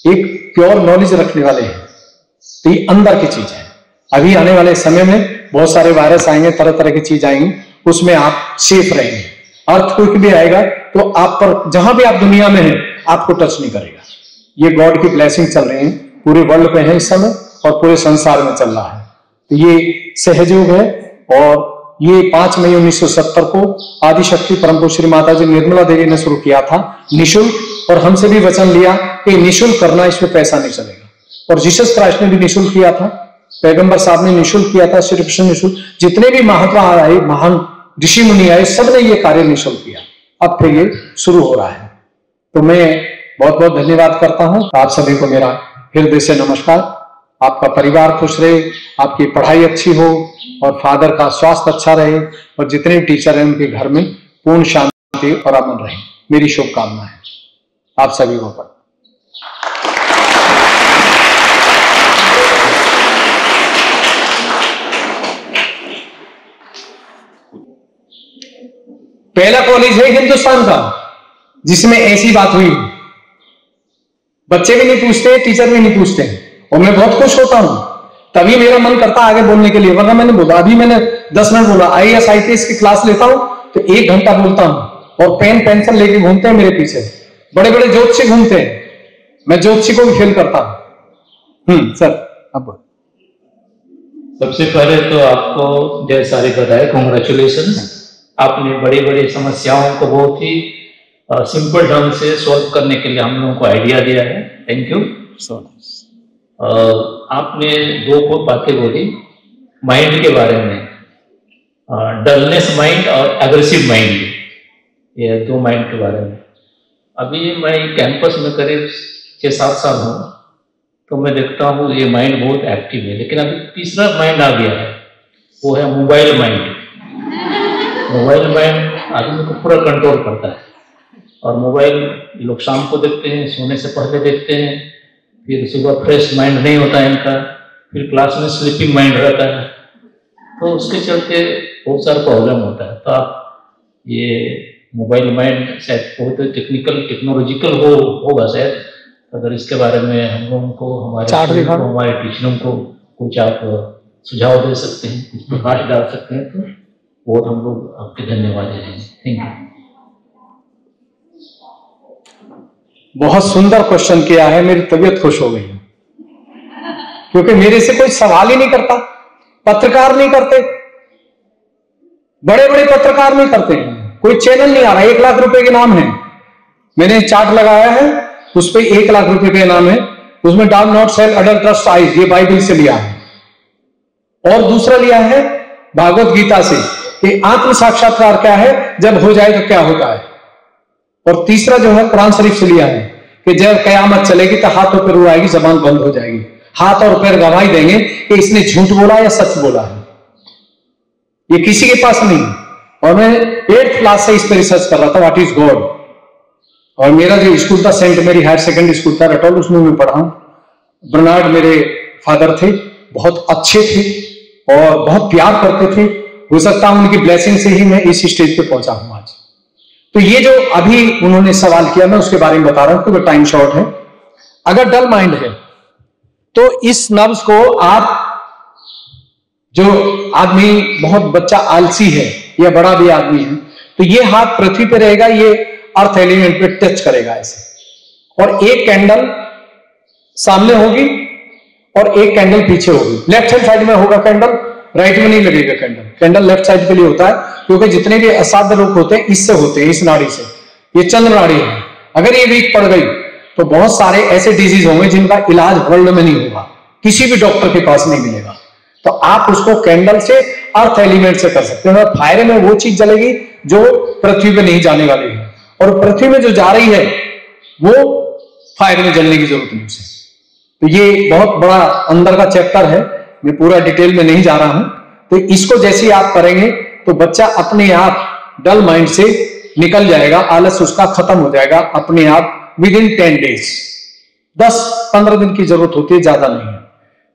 एक प्योर नॉलेज रखने वाले हैं। तो ये अंदर की चीज है। अभी आने वाले समय में बहुत सारे वायरस आएंगे, तरह तरह की चीज आएंगी, उसमें आप सेफ रहेंगे। अर्थक्वेक भी आएगा तो आप पर, जहां भी आप दुनिया में हैं, आपको टच नहीं करेगा। ये गॉड की ब्लेसिंग चल रही है, पूरे वर्ल्ड पे है इस समय और पूरे संसार में चल रहा है। तो ये सहयोग है। और ये 5 मई 1970 को आदिशक्ति परम श्री माता जी निर्मला देवी ने शुरू किया था निःशुल्क, और हमसे भी वचन लिया कि निःशुल्क करना, इसमें पैसा नहीं चलेगा। और जीसस क्राइस्ट ने भी निःशुल्क किया था, पैगंबर साहब ने निःशुल्क किया था, श्री कृष्ण निःशुल्क, जितने भी महात्मा आए, महान ऋषि मुनि आए, सबने ये कार्य निःशुल्क किया। अब फिर ये शुरू हो रहा है। तो मैं बहुत बहुत धन्यवाद करता हूं आप सभी को, मेरा हृदय से नमस्कार। आपका परिवार खुश रहे, आपकी पढ़ाई अच्छी हो और फादर का स्वास्थ्य अच्छा रहे, और जितने भी टीचर हैं उनके घर में पूर्ण शांति और अमन रहे, मेरी शुभकामना है आप सभी को। पहला कॉलेज है हिंदुस्तान का जिसमें ऐसी बात हुई। बच्चे भी नहीं पूछते, टीचर भी नहीं पूछते, और मैं बहुत खुश होता हूं। तभी मेरा मन करता आगे बोलने के लिए, वरना मैंने बोला, अभी मैंने 10 मिनट बोला। IAS IPS की क्लास लेता हूं तो 1 घंटा बोलता हूं, और पेन पेंसिल लेके घूमते हैं मेरे पीछे, बड़े बड़े ज्योतिषी घूमते हैं, मैं ज्योतिषी को भी फेल करता हूं। सर अब सबसे पहले तो आपको ढेर सारी बधाई, कॉन्ग्रेचुलेशन। आपने बड़ी बड़ी समस्याओं को बहुत ही सिंपल ढंग से सॉल्व करने के लिए हम लोगों को आइडिया दिया है। Thank you. आपने 2 बातें बोली माइंड के बारे में, डलनेस माइंड और एग्रेसिव माइंड, ये 2 माइंड के बारे में। अभी मैं कैंपस में करीब 6-7 साल हूँ, तो मैं देखता हूँ ये माइंड बहुत एक्टिव है। लेकिन अभी तीसरा माइंड आ गया है, वो है मोबाइल माइंड। मोबाइल माइंड आदमी को पूरा कंट्रोल करता है, और मोबाइल लोग शाम को देखते हैं, सोने से पहले देखते हैं, फिर सुबह फ्रेश माइंड नहीं होता है इनका, फिर क्लास में स्लीपिंग माइंड रहता है, तो उसके चलते बहुत सारा प्रॉब्लम होता है। तो आप ये मोबाइल माइंड शायद बहुत टेक्निकल टेक्नोलॉजिकल होगा शायद, अगर इसके बारे में हम लोगों को, हमारे टीचरों को कुछ आप सुझाव दे सकते हैं, कुछ प्रकाश डाल सकते हैं, तो बहुत हम लोग आपके धन्यवाद दे रहे हैं। Thank you. बहुत सुंदर क्वेश्चन किया है, मेरी तबीयत खुश हो गई है, क्योंकि मेरे से कोई सवाल ही नहीं करता, पत्रकार नहीं करते, बड़े बड़े पत्रकार नहीं करते हैं, कोई चैनल नहीं आ रहा। 1 लाख रुपए के नाम है, मैंने चार्ट लगाया है, उस पर 1 लाख रुपए का इनाम है, उसमें thou not sell adult trust eyes, ये बाइबल से लिया है, और दूसरा लिया है भागवत गीता से कि आत्म साक्षात्कार क्या है, जब हो जाए तो क्या होता है, और तीसरा जो है कुरान शरीफ से लिया है कि जब कयामत चलेगी तो हाथ और पैर उड़ाएगी, जबान बंद हो जाएगी, हाथ और पैर गवाही देंगे कि इसने झूठ बोला या सच बोला है। ये किसी के पास नहीं, और मैं 8th क्लास से इस पर रिसर्च कर रहा था, व्हाट इज गॉड। और मेरा जो स्कूल था सेंट मेरी हायर सेकेंडरी स्कूल था रटौल, उसमें मैं पढ़ा हूं। बर्नार्ड मेरे फादर थे, बहुत अच्छे थे और बहुत प्यार करते थे। हो सकता है उनकी ब्लेसिंग से ही मैं इस स्टेज पे पहुंचा हूं आज। तो ये जो अभी उन्होंने सवाल किया, मैं उसके बारे में बता रहा हूं क्योंकि टाइम शॉर्ट है। अगर डल माइंड है तो इस नर्व्स को आप, जो आदमी बहुत बच्चा आलसी है या बड़ा भी आदमी है, तो ये हाथ पृथ्वी पे रहेगा, ये अर्थ एलिमेंट पे टच करेगा ऐसे, और एक कैंडल सामने होगी और एक कैंडल पीछे होगी। लेफ्ट हैंड साइड में होगा कैंडल, राइट में नहीं लगेगा कैंडल। कैंडल लेफ्ट साइड के लिए होता है क्योंकि जितने भी असाध्य रोग होते हैं इससे होते हैं, इस नाड़ी से। ये चंद्र नाड़ी है, अगर ये वीक पड़ गई तो बहुत सारे ऐसे डिजीज होंगे जिनका इलाज वर्ल्ड में नहीं होगा, किसी भी डॉक्टर के पास नहीं मिलेगा। तो आप उसको कैंडल से, अर्थ एलिमेंट से कर सकते हैं। फायर में वो चीज जलेगी जो पृथ्वी पे नहीं जाने वाली है, और पृथ्वी में जो जा रही है वो फायर में जलने की जरूरत नहीं उसे। तो ये बहुत बड़ा अंदर का चैप्टर है, मैं पूरा डिटेल में नहीं जा रहा हूं। तो इसको जैसे आप करेंगे तो बच्चा अपने आप डल माइंड से निकल जाएगा, आलस उसका खत्म हो जाएगा अपने आप विदिन 10 डेज। 10-15 दिन की जरूरत होती है, ज्यादा नहीं है।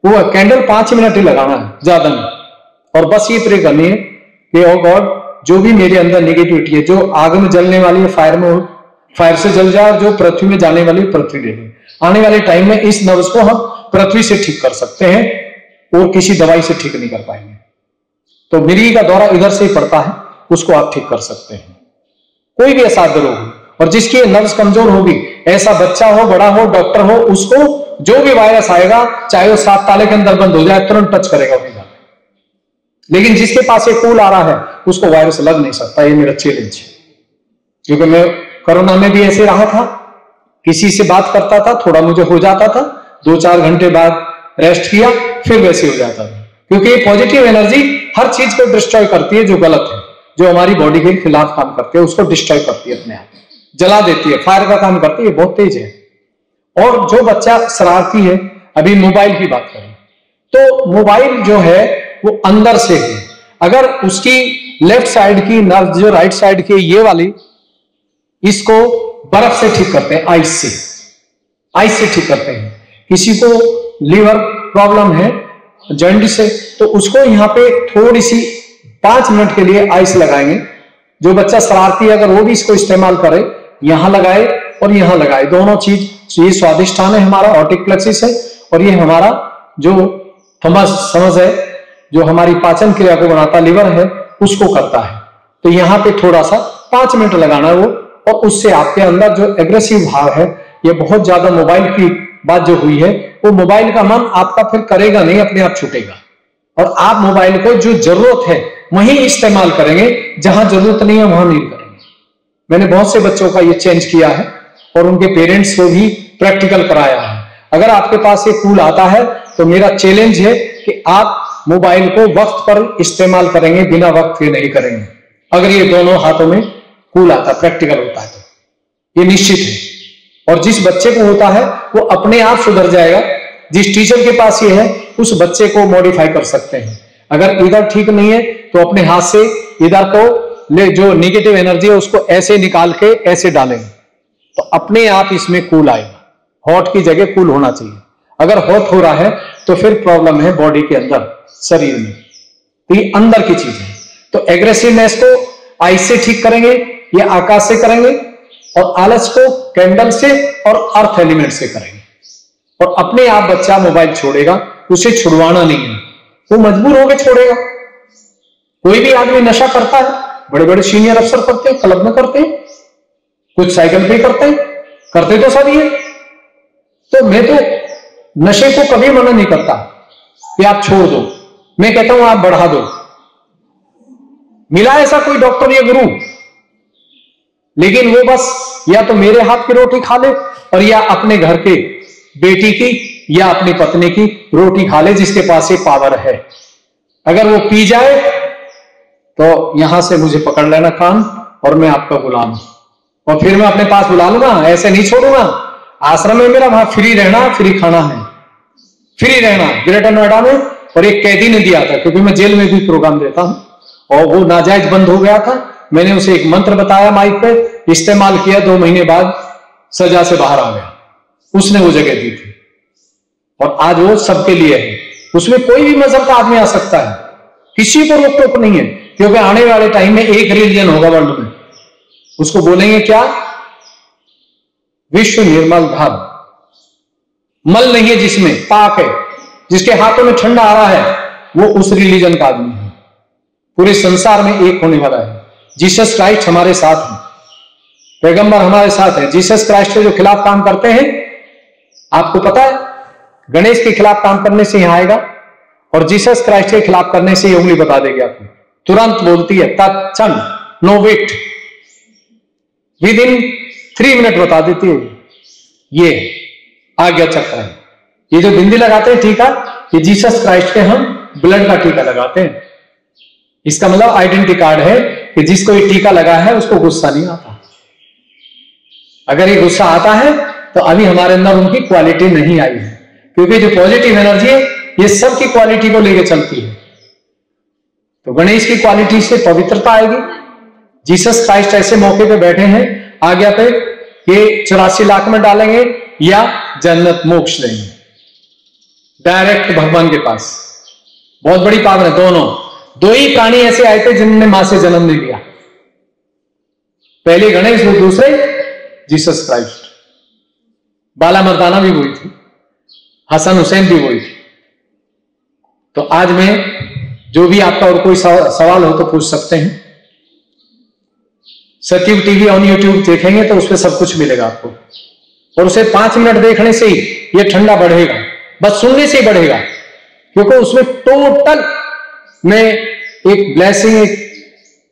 वो कैंडल 5 मिनट ही लगाना है, ज्यादा नहीं। और बस ये प्रे करनी है कि ओ गॉड, जो भी मेरे अंदर नेगेटिविटी है, जो आग में जलने वाली है फायर में हो, फायर से जल जाए, जो पृथ्वी में जाने वाली है पृथ्वी ले ले। आने वाले टाइम में इस नर्व्स को हम पृथ्वी से ठीक कर सकते हैं और किसी दवाई से ठीक नहीं कर पाएंगे। तो मिर्गी का दौरा इधर से ही पड़ता है, उसको आप ठीक कर सकते हैं। कोई भी असाध्य रोग हो और जिसकी नर्व्स कमजोर होगी, ऐसा बच्चा हो, बड़ा हो, डॉक्टर हो, उसको जो भी वायरस आएगा, चाहे वो 7 ताले के अंदर बंद हो जाए, तुरंत टच करेगा वही। लेकिन जिसके पास ये कूल आ रहा है उसको वायरस लग नहीं सकता। ये मेरा चैलेंज है, क्योंकि मैं कोरोना में भी ऐसे रहा था, किसी से बात करता था, थोड़ा मुझे हो जाता था, 2-4 घंटे बाद रेस्ट किया, फिर वैसे हो जाता था। क्योंकि ये पॉजिटिव एनर्जी हर चीज को डिस्ट्रॉय करती है जो गलत है, जो हमारी बॉडी के खिलाफ काम करती है, उसको डिस्ट्रॉय करती है, अपने आप जला देती है, फायर का काम करती है, बहुत तेज है। और जो बच्चा शरारती है, अभी मोबाइल की बात करें तो मोबाइल जो है वो अंदर से है। अगर उसकी लेफ्ट साइड की नर्व, जो राइट साइड की ये वाली, इसको बर्फ से ठीक करते हैं, आइस से ठीक करते हैं। किसी को लीवर प्रॉब्लम है, जॉइंटिस से, तो उसको यहाँ पे थोड़ी सी 5 मिनट के लिए आइस लगाएंगे, जो बच्चा शरारती है अगर वो भी इसको इस्तेमाल करे, यहां लगाए और यहां लगाए, दोनों चीज, ये स्वादिष्ठान है हमारा, ऑटिक प्लेक्सिस है, और ये हमारा जो थमस समझ है, जो हमारी पाचन क्रिया को बनाता लिवर है, उसको करता है। तो यहाँ पे थोड़ा सा 5 मिनट लगाना है वो, और उससे आपके अंदर जो एग्रेसिव भाव है, ये बहुत ज्यादा मोबाइल की बात जो हुई है, वो मोबाइल का मन आपका फिर करेगा नहीं, अपने आप छूटेगा, और आप मोबाइल को जो जरूरत है वहीं इस्तेमाल करेंगे, जहां जरूरत नहीं है वहां नहीं करेंगे। मैंने बहुत से बच्चों का ये चेंज किया है और उनके पेरेंट्स को भी प्रैक्टिकल कराया है। अगर आपके पास ये टूल आता है तो मेरा चैलेंज है कि आप मोबाइल को वक्त पर इस्तेमाल करेंगे, बिना वक्त के नहीं करेंगे। अगर ये दोनों हाथों में टूल आता, प्रैक्टिकल होता है तो ये निश्चित है। और जिस बच्चे को होता है वो अपने आप सुधर जाएगा। जिस टीचर के पास ये है उस बच्चे को मॉडिफाई कर सकते हैं। अगर इधर ठीक नहीं है तो अपने हाथ से इधर को ले, जो निगेटिव एनर्जी है उसको ऐसे निकाल के ऐसे डालेंगे तो अपने आप इसमें कूल आएगा। हॉट की जगह कूल होना चाहिए। अगर हॉट हो रहा है तो फिर प्रॉब्लम है बॉडी के अंदर, शरीर में। तो ये अंदर की चीज है। तो एग्रेसिवनेस को आइस से ठीक करेंगे या आकाश से करेंगे, और आलस को कैंडल से और अर्थ एलिमेंट से करेंगे। और अपने आप बच्चा मोबाइल छोड़ेगा, उसे छुड़वाना नहीं है, वो मजबूर होकर छोड़ेगा। कोई भी आदमी नशा करता है, बड़े बड़े सीनियर अफसर करते हैं, क्लब में करते हैं, कुछ साइकिल पे करते तो सब ये। तो मैं तो नशे को कभी मना नहीं करता कि आप छोड़ दो, मैं कहता हूं आप बढ़ा दो। मिला ऐसा कोई डॉक्टर या गुरु, लेकिन वो बस या तो मेरे हाथ की रोटी खा ले और या अपने घर के बेटी की या अपनी पत्नी की रोटी खा ले, जिसके पास ये पावर है। अगर वो पी जाए तो यहां से मुझे पकड़ लेना कान, और मैं आपका गुलाम, और फिर मैं अपने पास बुला लूंगा, ऐसे नहीं छोड़ूंगा। आश्रम में मेरा वहां फ्री रहना, फ्री खाना है, फ्री रहना। ग्रेटर नोएडा में और एक कैदी ने दिया था, क्योंकि मैं जेल में भी प्रोग्राम देता हूं, और वो नाजायज बंद हो गया था। मैंने उसे एक मंत्र बताया माइक पे, इस्तेमाल किया, 2 महीने बाद सजा से बाहर आ गया। उसने वो जगह दी थी, और आज वो सबके लिए है। उसमें कोई भी मजहब का आदमी आ सकता है, किसी को रोक टोक नहीं है, क्योंकि आने वाले टाइम में एक रिलीजन होगा वर्ल्ड में, उसको बोलेंगे क्या? विश्व निर्मल धर्म। मल नहीं है जिसमें, पाक है। जिसके हाथों में ठंडा आ रहा है वो उस रिलीजन का आदमी है। पूरे संसार में एक होने वाला है। जीसस क्राइस्ट हमारे साथ है, पैगंबर हमारे साथ है। जीसस क्राइस्ट के जो खिलाफ काम करते हैं, आपको पता है, गणेश के खिलाफ काम करने से यहां आएगा, और जीसस क्राइस्ट के खिलाफ करने से ये उंगली बता देगी आपको, तुरंत बोलती है, तत्क्षण, no wait, within 3 minute बता देती है। ये आज्ञा चक्र है। ये जो बिंदी लगाते हैं टीका, ये जीसस क्राइस्ट के हम ब्लड का टीका लगाते हैं। इसका मतलब आइडेंटिटी कार्ड है कि जिसको ये टीका लगा है उसको गुस्सा नहीं आता। अगर ये गुस्सा आता है तो अभी हमारे अंदर उनकी क्वालिटी नहीं आई है, क्योंकि जो पॉजिटिव एनर्जी है ये सबकी क्वालिटी को लेकर चलती है। तो गणेश की क्वालिटी से पवित्रता आएगी। जीसस क्राइस्ट ऐसे मौके पे बैठे हैं आज्ञा पे, ये 84 लाख में डालेंगे या जन्नत मोक्ष देंगे डायरेक्ट भगवान के पास। बहुत बड़ी पावर है। दोनों 2 ही प्राणी ऐसे आए थे जिन्होंने मां से जन्म नहीं लिया, पहले गणेश, वो दूसरे जीसस क्राइस्ट। बाला मर्दाना भी वही थी, हसन हुसैन भी वही थी। तो आज मैं, जो भी आपका और कोई सवाल हो तो पूछ सकते हैं। सत्ययुग टीवी ऑन यूट्यूब देखेंगे तो उसपे सब कुछ मिलेगा आपको, और उसे 5 मिनट देखने से ही ये ठंडा बढ़ेगा, बस सुनने से ही बढ़ेगा, क्योंकि उसमें टोटल मैं एक ब्लेसिंग, एक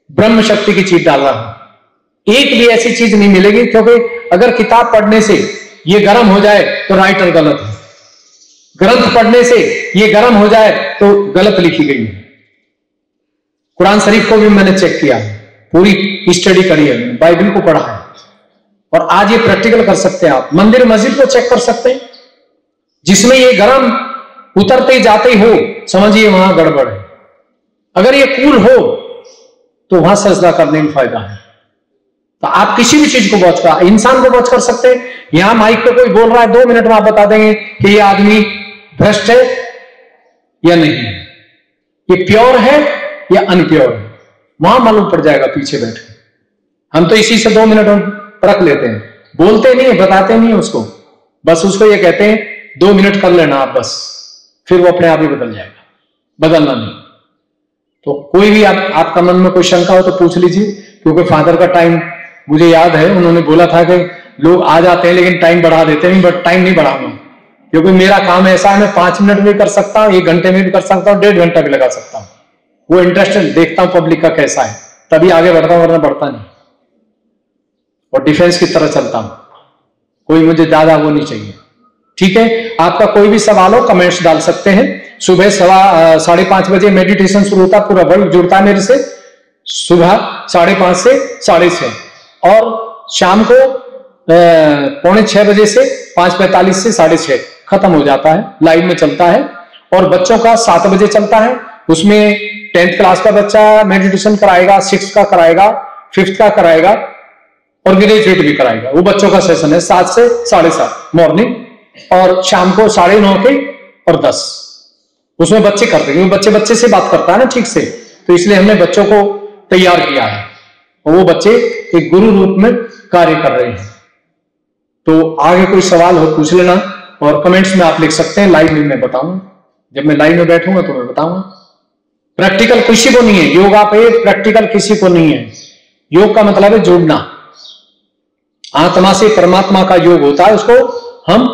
ब्रह्म शक्ति की चीज डाल रहा हूं। एक भी ऐसी चीज नहीं मिलेगी, क्योंकि अगर किताब पढ़ने से ये गर्म हो जाए तो राइटर गलत है, ग्रंथ पढ़ने से ये गर्म हो जाए तो गलत लिखी गई है। कुरान शरीफ को भी मैंने चेक किया, पूरी स्टडी करी है, बाइबल को पढ़ा है, और आज ये प्रैक्टिकल कर सकते हैं आप। मंदिर मस्जिद को चेक कर सकते हैं, जिसमें ये गर्म उतरते ही जाते ही हो, समझिए वहां गड़बड़ है। अगर ये कूल हो तो वहां सजदा करने में फायदा है। तो आप किसी भी चीज को वॉच कर, इंसान को वॉच कर सकते हैं। यहां माइक पे कोई बोल रहा है, 2 मिनट में आप बता देंगे कि ये आदमी भ्रष्ट है या नहीं है, ये प्योर है या अनप्योर है, वहां मालूम पड़ जाएगा पीछे बैठे। हम तो इसी से 2 मिनट रख लेते हैं, बोलते नहीं, बताते नहीं उसको, बस उसको ये कहते हैं 2 मिनट कर लेना आप बस, फिर वो अपने आप ही बदल जाएगा, बदलना नहीं। तो कोई भी आपका मन में कोई शंका हो तो पूछ लीजिए, क्योंकि फादर का टाइम मुझे याद है, उन्होंने बोला था कि लोग आ जाते हैं लेकिन टाइम बढ़ा देते हैं, बट टाइम नहीं बढ़ाऊंगा, क्योंकि मेरा काम ऐसा है, मैं 5 मिनट में कर सकता हूँ, 1 घंटे में भी कर सकता हूँ, 1.5 घंटा भी लगा सकता हूँ। वो इंटरेस्ट देखता हूँ पब्लिक का कैसा है, तभी आगे बढ़ता हूँ, वरना बढ़ता नहीं। और डिफेंस की तरह चलता हूं, कोई मुझे ज्यादा वो नहीं चाहिए। ठीक है, आपका कोई भी सवाल हो कमेंट्स डाल सकते हैं। सुबह 5:30 बजे मेडिटेशन शुरू होता है, पूरा वर्ल्ड जुड़ता है मेरे से, सुबह 5:30 से 6:30, और शाम को 5:45 बजे से 5:45 से 6:30 खत्म हो जाता है, लाइव में चलता है। और बच्चों का 7 बजे चलता है, उसमें 10th क्लास का बच्चा मेडिटेशन कराएगा, 6th का कराएगा, 5th का कराएगा, और ग्रेजुएट भी कराएगा। वो बच्चों का सेशन है 7 से 7:30 मॉर्निंग, और शाम को 9:30 के और 10 उसमें बच्चे करते हैं, बच्चे बच्चे से बात करता है ना ठीक से, तो इसलिए हमने बच्चों को तैयार किया है, और वो बच्चे एक गुरु रूप में कार्य कर रहे हैं। तो आगे कोई सवाल हो पूछ लेना, और कमेंट्स में आप लिख सकते हैं, लाइव में मैं बताऊंगा, जब मैं लाइव में बैठूंगा तो मैं बताऊंगा। प्रैक्टिकल किसी को नहीं है योगा पे, प्रैक्टिकल किसी को नहीं है। योग का मतलब है जोड़ना, आत्मा से परमात्मा का योग होता है, उसको हम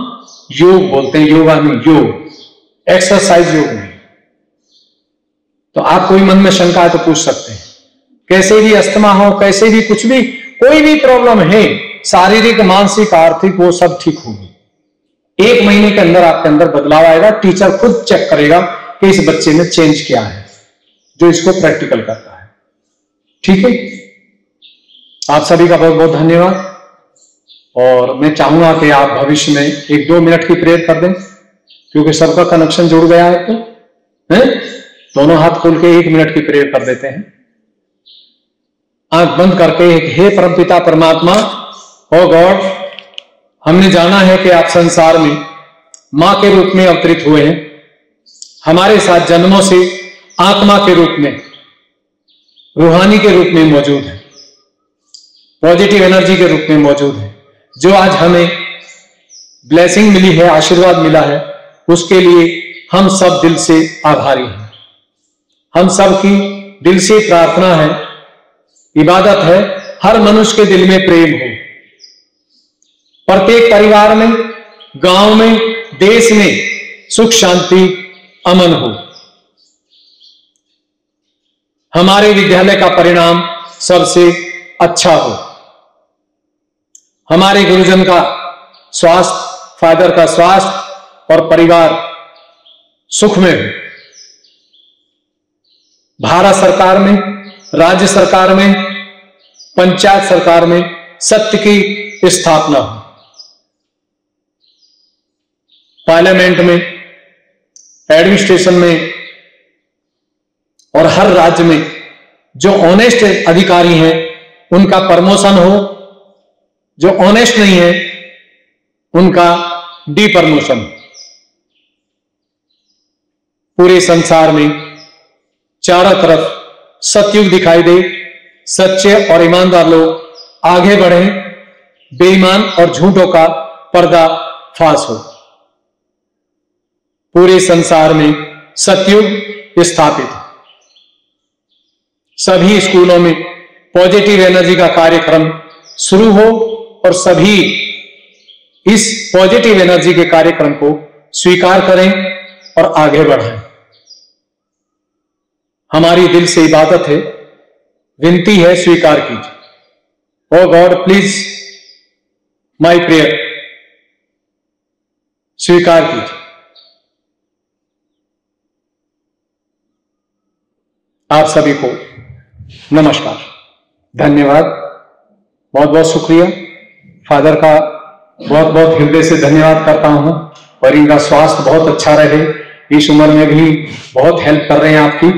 योग बोलते हैं, योगा में योग, एक्सरसाइज योग नहीं। तो आप कोई मन में शंका है तो पूछ सकते हैं, कैसे भी अस्थमा हो, कैसे भी कुछ भी कोई भी प्रॉब्लम है, शारीरिक मानसिक आर्थिक, वो सब ठीक होगी। 1 महीने के अंदर आपके अंदर बदलाव आएगा, टीचर खुद चेक करेगा कि इस बच्चे में चेंज क्या है, जो इसको प्रैक्टिकल करता है। ठीक है, आप सभी का बहुत बहुत धन्यवाद। और मैं चाहूंगा कि आप भविष्य में 1-2 मिनट की प्रेयर कर दें, क्योंकि सबका कनेक्शन जुड़ गया है, तो है दोनों हाथ खोल के 1 मिनट की प्रेयर कर देते हैं, आंख बंद करके। हे परमपिता परमात्मा, ओ गॉड, हमने जाना है कि आप संसार में मां के रूप में अवतरित हुए हैं, हमारे साथ जन्मों से आत्मा के रूप में, रूहानी के रूप में मौजूद है, पॉजिटिव एनर्जी के रूप में मौजूद है। जो आज हमें ब्लेसिंग मिली है, आशीर्वाद मिला है, उसके लिए हम सब दिल से आभारी हैं। हम सब की दिल से प्रार्थना है, इबादत है, हर मनुष्य के दिल में प्रेम हो, प्रत्येक परिवार में, गांव में, देश में सुख शांति अमन हो, हमारे विद्यालय का परिणाम सबसे अच्छा हो, हमारे गुरुजन का स्वास्थ्य, फादर का स्वास्थ्य और परिवार सुख में हो, भारत सरकार में, राज्य सरकार में, पंचायत सरकार में सत्य की स्थापना हो, पार्लियामेंट में, एडमिनिस्ट्रेशन में और हर राज्य में जो ऑनेस्ट अधिकारी हैं उनका प्रमोशन हो, जो ऑनेस्ट नहीं है उनका डी प्रमोशन। पूरे संसार में चारों तरफ सतयुग दिखाई दे, सच्चे और ईमानदार लोग आगे बढ़ें, बेईमान और झूठों का पर्दा फाश हो, पूरे संसार में सतयुग स्थापित हो, सभी स्कूलों में पॉजिटिव एनर्जी का कार्यक्रम शुरू हो और सभी इस पॉजिटिव एनर्जी के कार्यक्रम को स्वीकार करें और आगे बढ़ें। हमारी दिल से इबादत है, विनती है, स्वीकार कीजिए। ओ गॉड प्लीज माय प्रेयर, स्वीकार कीजिए। आप सभी को नमस्कार, धन्यवाद, बहुत बहुत शुक्रिया। फादर का बहुत बहुत हृदय से धन्यवाद करता हूं, और इनका स्वास्थ्य बहुत अच्छा रहे, इस उम्र में भी बहुत हेल्प कर रहे हैं आपकी,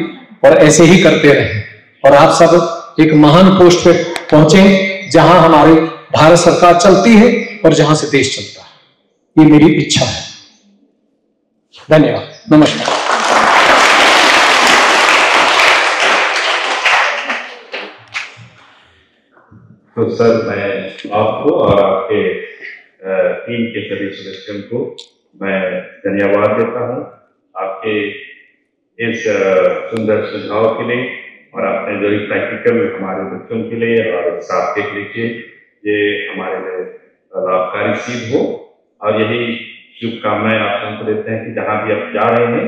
और ऐसे ही करते रहे, और आप सब एक महान पोस्ट पे पहुंचे जहां हमारी भारत सरकार चलती है और जहां से देश चलता है। ये मेरी इच्छा है। धन्यवाद, नमस्कार। सर मैं आपको और आपके टीम के सभी सदस्यों को मैं धन्यवाद देता हूँ आपके इस सुंदर सुझाव के लिए और आपने जो प्रैक्टिकल हमारे बच्चों के लिए और स्टाफ के लिए ये हमारे लिए लाभकारी सिद्ध हो और यही शुभकामनाएं आप सबको देते हैं कि जहाँ भी आप जा रहे हैं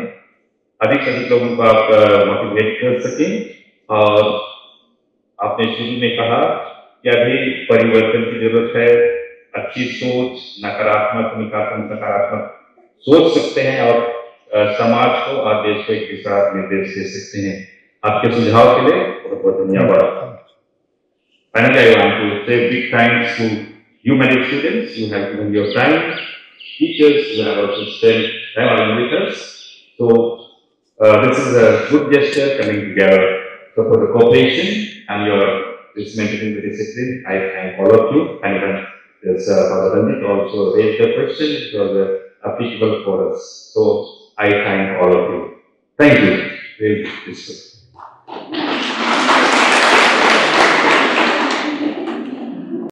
अधिक से अधिक लोगों को आप मोटिवेट कर सकें। और आपने शुरू में कहा कि अभी परिवर्तन की जरूरत है, अच्छी सोच, नकारात्मक सकारात्मक सोच सकते हैं और समाज को और देश को एक दिशा निर्देश दे सकते हैं। आपके सुझाव के लिए बहुत बहुत धन्यवाद। Finally, I want to say big thanks to you, my dear students. You have given your time. Teachers, you have also spent time along with us. So, this is a good gesture coming together. So, for the cooperation and your maintaining the discipline, I thank all of you. And even this Father Ranjit also raised the question, it was applicable for us. So, I thank all of you. Thank you. Very useful.